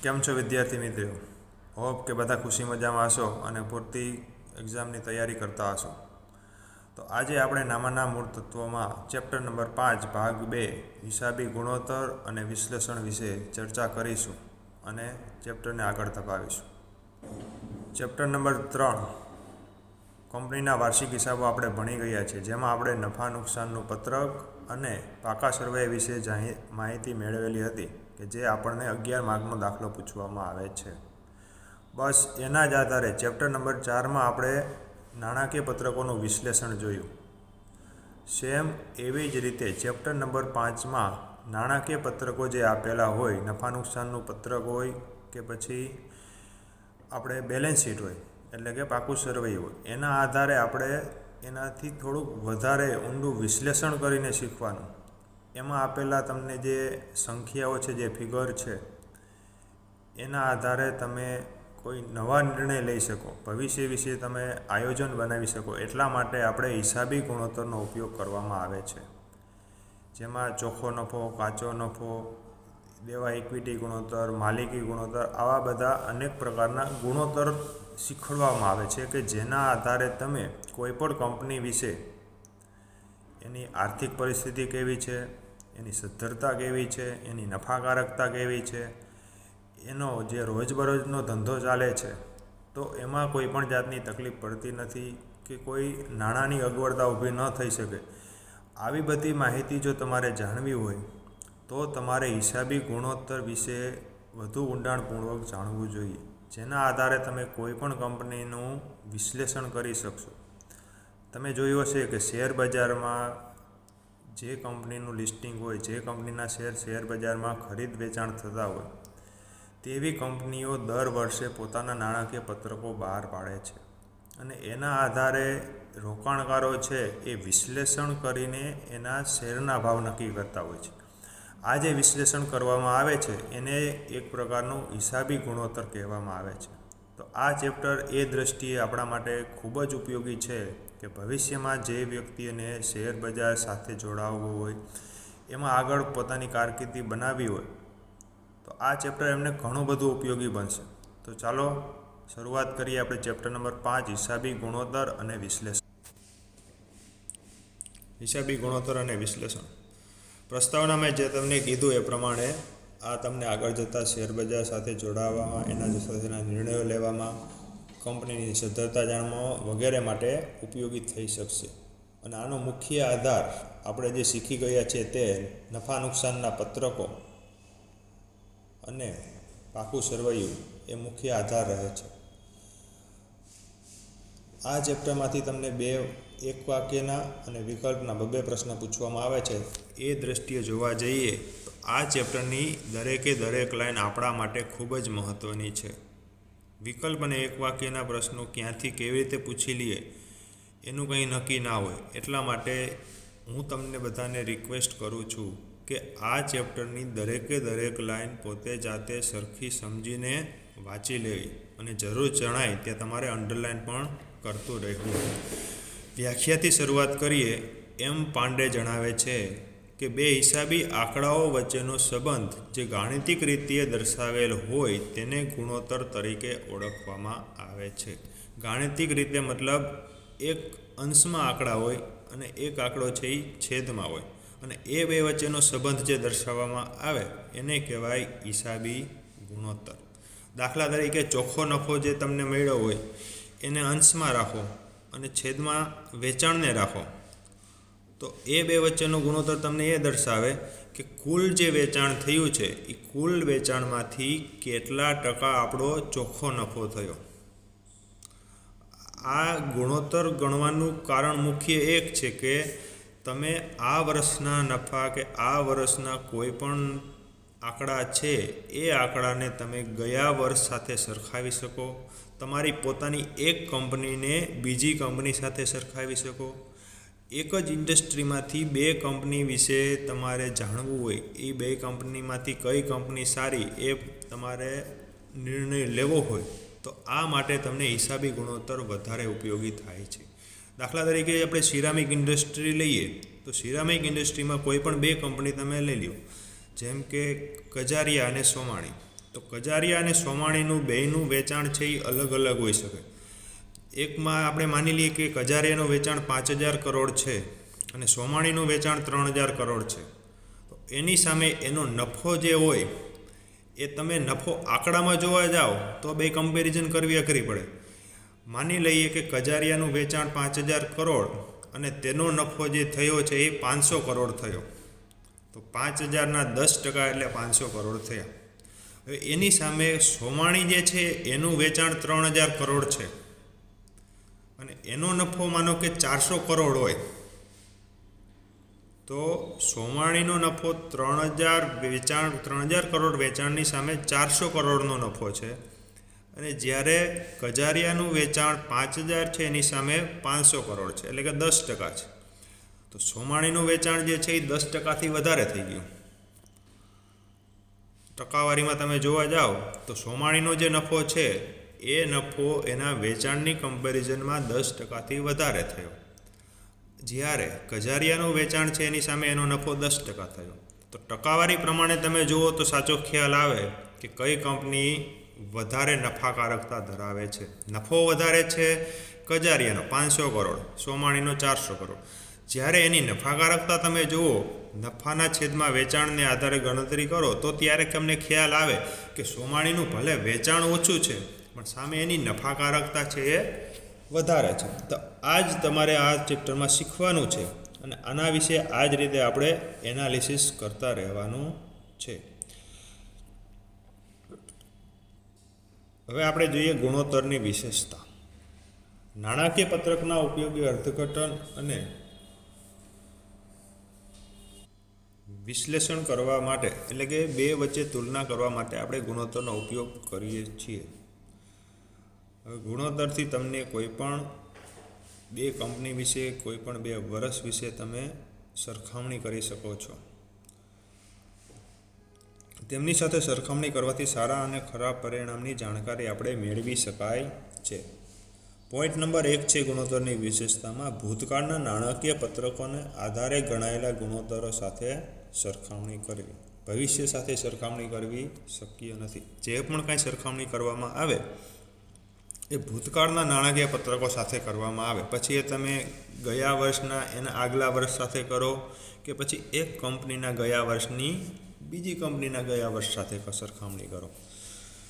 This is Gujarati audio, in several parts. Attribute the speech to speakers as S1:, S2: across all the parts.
S1: કેમ છો વિદ્યાર્થી મિત્રો? હોપ કે બધા ખુશી મજામાં હશો અને પૂરતી એક્ઝામની તૈયારી કરતા હશો. તો આજે આપણે નામાના મૂળ તત્વોમાં ચેપ્ટર નંબર 5 ભાગ 2 હિસાબી ગુણોત્તર અને વિશ્લેષણ વિશે ચર્ચા કરીશું અને ચેપ્ટરને આગળ ધપાવીશું. ચેપ્ટર નંબર 3 કંપનીના વાર્ષિક હિસાબો આપણે ભણી ગયા છે, જેમાં આપણે નફા નુકસાનનું પત્રક અને પાકા સર્વે વિશે માહિતી મેળવેલી હતી કે જે આપણને 11 માર્કનો દાખલો પૂછવામાં આવે છે. બસ એના જ આધારે ચેપ્ટર નંબર 4માં આપણે નાણાકીય પત્રકોનું વિશ્લેષણ જોયું. સેમ એવી જ રીતે ચેપ્ટર નંબર 5માં નાણાકીય પત્રકો જે આપેલા હોય, નફા નુકસાનનું પત્રક હોય કે પછી આપણે બેલેન્સ શીટ હોય એટલે કે પાકું સર્વે હોય, એના આધારે આપણે એનાથી થોડુંક વધારે ઊંડું વિશ્લેષણ કરીને શીખવાનું. એમાં આપેલા તમને જે સંખ્યાઓ છે, જે ફિગર છે, એના આધારે તમે કોઈ નવા નિર્ણય લઈ શકો, ભવિષ્ય વિશે તમે આયોજન બનાવી શકો. એટલા માટે આપણે હિસાબી ગુણોત્તરનો ઉપયોગ કરવામાં આવે છે, જેમાં ચોખ્ખો નફો, કાચો નફો, દેવા ઇક્વિટી ગુણોત્તર, માલિકી ગુણોત્તર, આવા બધા અનેક પ્રકારના ગુણોત્તર શીખવાડવામાં આવે છે કે જેના આધારે તમે કોઈ પણ કંપની વિશે એની આર્થિક પરિસ્થિતિ કેવી છે, એની સદ્ધરતા કેવી છે, એની નફાકારકતા કેવી છે, એનો જે રોજબરોજનો ધંધો ચાલે છે તો એમાં કોઈ પણ જાતની તકલીફ પડતી નથી કે કોઈ નાણાંની અગવડતા ઊભી ન થઈ શકે. આવી બધી માહિતી જો તમારે જાણવી હોય તો તમારે હિસાબી ગુણોત્તર વિશે વધુ ઊંડાણપૂર્વક જાણવું જોઈએ, જેના આધારે તમે કોઈ પણ કંપનીનું વિશ્લેષણ કરી શકશો. તમે જોયું હશે કે શેર બજારમાં જે કંપનીનું લિસ્ટિંગ હોય, જે કંપનીના શેર બજારમાં ખરીદ વેચાણ થતા હોય, તેવી કંપનીઓ દર વર્ષે પોતાના નાણાકીય પત્રકો બહાર પાડે છે અને એના આધારે રોકાણકારો છે એ વિશ્લેષણ કરીને એના શેરના ભાવ નક્કી કરતા હોય છે. આ જે વિશ્લેષણ કરવામાં આવે છે એને એક પ્રકારનું હિસાબી ગુણોત્તર કહેવામાં આવે છે. તો આ ચેપ્ટર એ દૃષ્ટિએ આપણા માટે ખૂબ જ ઉપયોગી છે કે ભવિષ્યમાં જે વ્યક્તિને શેર બજાર સાથે જોડાવવું હોય, એમાં આગળ પોતાની કારકિર્દી બનાવવી હોય, તો આ ચેપ્ટર એમને ઘણું બધું ઉપયોગી બનશે. તો ચાલો શરૂઆત કરીએ આપણે ચેપ્ટર નંબર 5 હિસાબી ગુણોત્તર અને વિશ્લેષણ. હિસાબી ગુણોત્તર અને વિશ્લેષણ. પ્રસ્તાવના મેં જે તમને કીધું એ પ્રમાણે આ તમને આગળ જતાં શેરબજાર સાથે જોડાવામાં, એના સાથેના નિર્ણયો લેવામાં, કંપનીની સદ્ધરતા જાણવામાં વગેરે માટે ઉપયોગી થઈ શકશે. અને આનો મુખ્ય આધાર આપણે જે શીખી ગયા છે તે નફા નુકસાનના પત્રકો અને પાકું સરવૈયું એ મુખ્ય આધાર રહે છે. આ ચેપ્ટરમાંથી તમને એક વાક્યના અને વિકલ્પના 2 પ્રશ્ન પૂછવામાં આવે છે. એ દૃષ્ટિએ જોવા જઈએ તો આ ચેપ્ટરની દરેક લાઈન આપણા માટે ખૂબ જ મહત્ત્વની છે. વિકલ્પ અને એક વાક્યના પ્રશ્નો ક્યાંથી કેવી રીતે પૂછી લઈએ એનું કંઈ નક્કી ના હોય. એટલા માટે હું તમને બધાને રિક્વેસ્ટ કરું છું કે આ ચેપ્ટરની દરેક લાઈન પોતે જાતે સરખી સમજીને વાંચી લેવી અને જરૂર જણાય ત્યાં તમારે અંડરલાઈન પણ કરતું રહેવું. વ્યાખ્યાથી શરૂઆત કરીએ. એમ પાંડે જણાવે છે કે 2 હિસાબી આંકડાઓ વચ્ચેનો સંબંધ જે ગાણિતિક રીતે દર્શાવેલ હોય તેને ગુણોત્તર તરીકે ઓળખવામાં આવે છે. ગાણિતિક રીતે મતલબ એક અંશમાં આંકડા હોય અને એક આંકડો છે એ છેદમાં હોય, અને એ 2 વચ્ચેનો સંબંધ જે દર્શાવવામાં આવે એને કહેવાય હિસાબી ગુણોત્તર. દાખલા તરીકે ચોખ્ખો નફો જે તમને મળ્યો હોય એને અંશમાં રાખો અને છેદમાં વેચાણને રાખો, તો એ 2 વચ્ચેનો ગુણોત્તર તમને એ દર્શાવે કે કુલ જે વેચાણ થયું છે એ કુલ વેચાણમાંથી કેટલા ટકા આપણો ચોખ્ખો નફો થયો. આ ગુણોત્તર ગણવાનું કારણ મુખ્ય એક છે કે તમે આ વર્ષના નફા કે આ વર્ષના કોઈ પણ આંકડા છે એ આંકડાને તમે ગયા વર્ષ સાથે સરખાવી શકો, તમારી પોતાની એક કંપનીને બીજી કંપની સાથે સરખાવી શકો. એક જ ઇન્ડસ્ટ્રીમાંથી 2 કંપની વિશે તમારે જાણવું હોય, એ 2 કંપનીમાંથી કઈ કંપની સારી એ તમારે નિર્ણય લેવો હોય તો આ માટે તમને હિસાબી ગુણોત્તર વધારે ઉપયોગી થાય છે. દાખલા તરીકે આપણે સિરામિક ઇન્ડસ્ટ્રી લઈએ તો સિરામિક ઇન્ડસ્ટ્રીમાં કોઈ પણ 2 કંપની તમે લઈ લો, જેમ કે કજારિયા અને સોમાણી. તો કજારિયા અને સોમાણીનું બેયનું વેચાણ છે એ અલગ અલગ હોઈ શકે. એકમાં આપણે માની લઈએ કે કજારિયાનું વેચાણ 5,000 કરોડ છે અને સોમાણીનું વેચાણ 3,000 કરોડ છે. તો એની સામે એનો નફો જે હોય એ તમે નફો આંકડામાં જોવા જાઓ તો બે કમ્પેરિઝન કરવી અઘરી પડે. માની લઈએ કે કજારિયાનું વેચાણ 5,000 કરોડ અને તેનો નફો જે થયો છે એ 500 કરોડ થયો. તો 5,000ના 10% એટલે 500 કરોડ થયા. હવે એની સામે સોમાણી જે છે એનું વેચાણ 3,000 કરોડ છે અને એનો નફો માનો કે 400 કરોડ હોય તો સોમાણીનો નફો 3,000 કરોડ વેચાણની સામે 400 કરોડનો નફો છે. અને જ્યારે કજારિયાનું વેચાણ 5,000 છે એની સામે 500 કરોડ છે એટલે કે 10% છે. તો સોમાણીનું વેચાણ જે છે એ 10%થી વધારે થઈ ગયું. ટકાવારીમાં તમે જોવા જાઓ તો સોમાણીનો જે નફો છે એ નફો એના વેચાણની કમ્પેરિઝનમાં 10%થી વધારે થયો. જ્યારે કજારિયાનું વેચાણ છે એની સામે એનો નફો 10% થયો. તો ટકાવારી પ્રમાણે તમે જુઓ તો સાચો ખ્યાલ આવે કે કઈ કંપની વધારે નફાકારકતા ધરાવે છે. નફો વધારે છે કજારિયાનો 500 કરોડ, સોમાણીનો 400 કરોડ. જ્યારે એની નફાકારકતા તમે જુઓ, નફાના છેદમાં વેચાણને આધારે ગણતરી કરો તો ત્યારે તમને ખ્યાલ આવે કે સોમાણીનું ભલે વેચાણ ઓછું છે પણ સામે એની નફાકારકતા છે એ વધારે છે. તો આ જ તમારે આ ચેપ્ટરમાં શીખવાનું છે અને આના વિશે આ જ રીતે આપણે એનાલિસિસ કરતા રહેવાનું છે. હવે આપણે જોઈએ ગુણોત્તરની વિશેષતા. નાણાકીય પત્રકના ઉપયોગી અર્થઘટન અને વિશ્લેષણ કરવા માટે એટલે કે બે વચ્ચે તુલના કરવા માટે આપણે ગુણોત્તરનો ઉપયોગ કરીએ છીએ. હવે ગુણોત્તરથી તમને કોઈપણ બે કંપની વિશે, કોઈપણ બે વર્ષ વિશે તમે સરખામણી કરી શકો છો. તેમની સાથે સરખામણી કરવાથી સારા અને ખરાબ પરિણામની જાણકારી આપણે મેળવી શકાય છે. પોઈન્ટ નંબર 1 છે ગુણોત્તરની વિશેષતામાં ભૂતકાળના નાણાકીય પત્રકોને આધારે ગણાયેલા ગુણોત્તરો સાથે સરખામણી કરવી. ભવિષ્ય સાથે સરખામણી કરવી શક્ય નથી. જે પણ કાંઈ સરખામણી કરવામાં આવે એ ભૂતકાળના નાણાકીય પત્રકો સાથે કરવામાં આવે. પછી એ તમે ગયા વર્ષના એના આગલા વર્ષ સાથે કરો કે પછી એક કંપનીના ગયા વર્ષની બીજી કંપનીના ગયા વર્ષ સાથે સરખામણી કરો,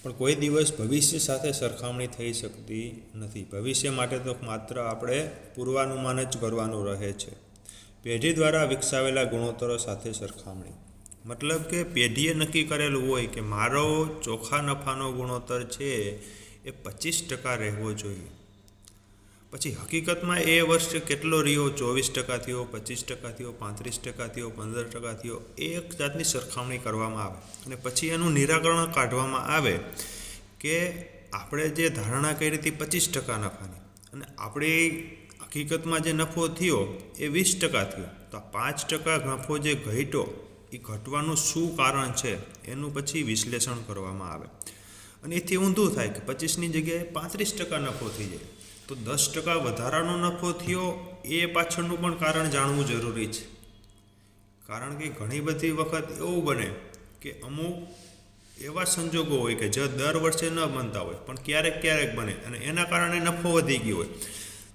S1: પણ કોઈ દિવસ ભવિષ્ય સાથે સરખામણી થઈ શકતી નથી. ભવિષ્ય માટે તો માત્ર આપણે પૂર્વાનુમાન જ કરવાનું રહે છે. પેઢી દ્વારા વિકસાવેલા ગુણોત્તરો સાથે સરખામણી, મતલબ કે પેઢીએ નક્કી કરેલું હોય કે મારો ચોખ્ખા નફાનો ગુણોત્તર છે એ 25% રહેવો જોઈએ. પછી હકીકતમાં એ વર્ષ કેટલો રહ્યો, 24% થયો, 25% થયો, 35% થયો, 15% થયો, એ એક જાતની સરખામણી કરવામાં આવે અને પછી એનું નિરાકરણ કાઢવામાં આવે કે આપણે જે ધારણા કરી હતી 25% નફાની અને આપણે હકીકતમાં જે નફો થયો એ 20% થયો. તો આ 5% નફો જે ઘટ્યો એ ઘટવાનું શું કારણ છે એનું પછી વિશ્લેષણ કરવામાં આવે અને એથી ઊંધું થાય કે 25ની જગ્યાએ 35% નફો થઈ જાય. તો 10% વધારાનો નફો થયો એ પાછળનું પણ કારણ જાણવું જરૂરી છે. કારણ કે ઘણી બધી વખત એવું બને કે અમુક એવા સંજોગો હોય કે જે દર વર્ષે ન બનતા હોય પણ ક્યારેક ક્યારેક બને અને એના કારણે નફો વધી ગયો હોય.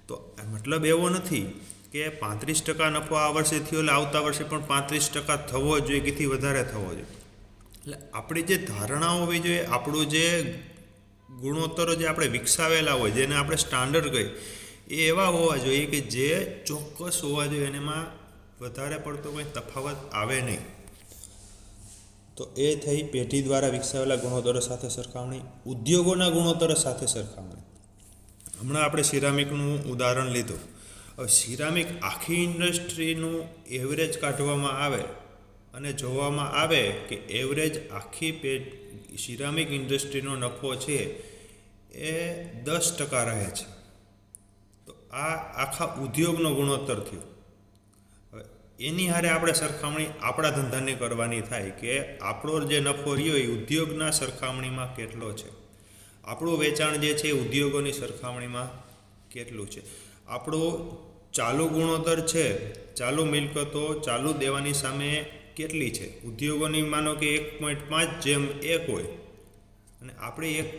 S1: તો મતલબ એવો નથી કે 35% નફો આ વર્ષે થયો એટલે આવતા વર્ષે પણ 35% થવો જોઈએ કે એથી વધારે થવો જોઈએ. એટલે આપણી જે ધારણાઓ હોવી જોઈએ, આપણું જે ગુણોત્તરો જે આપણે વિકસાવેલા હોય, જેને આપણે સ્ટાન્ડર્ડ કહીએ, એ એવા હોવા જોઈએ કે જે ચોક્કસ હોવા જોઈએ, એમાં વધારે પડતો કોઈ તફાવત આવે નહીં. તો એ થઈ પેઢી દ્વારા વિકસાવેલા ગુણોત્તરો સાથે સરખામણી. ઉદ્યોગોના ગુણોત્તરો સાથે સરખામણી. હમણાં આપણે સિરામિકનું ઉદાહરણ લીધું. હવે સિરામિક આખી ઇન્ડસ્ટ્રીનું એવરેજ કાઢવામાં આવે અને જોવામાં આવે કે એવરેજ આખી સિરામિક ઇન્ડસ્ટ્રીનો નફો છે એ 10% રહે છે. તો આ આખા ઉદ્યોગનો ગુણોત્તર થયો. હવે એની હારે આપણે સરખામણી આપણા ધંધાની કરવાની થાય કે આપણો જે નફો રહ્યો એ ઉદ્યોગના સરખામણીમાં કેટલો છે, આપણું વેચાણ જે છે એ ઉદ્યોગોની સરખામણીમાં કેટલું છે, આપણો ચાલુ ગુણોત્તર છે, ચાલુ મિલકતો ચાલુ દેવાની સામે કેટલી છે. ઉદ્યોગોની માનો કે 1.5:1 હોય આપણે એક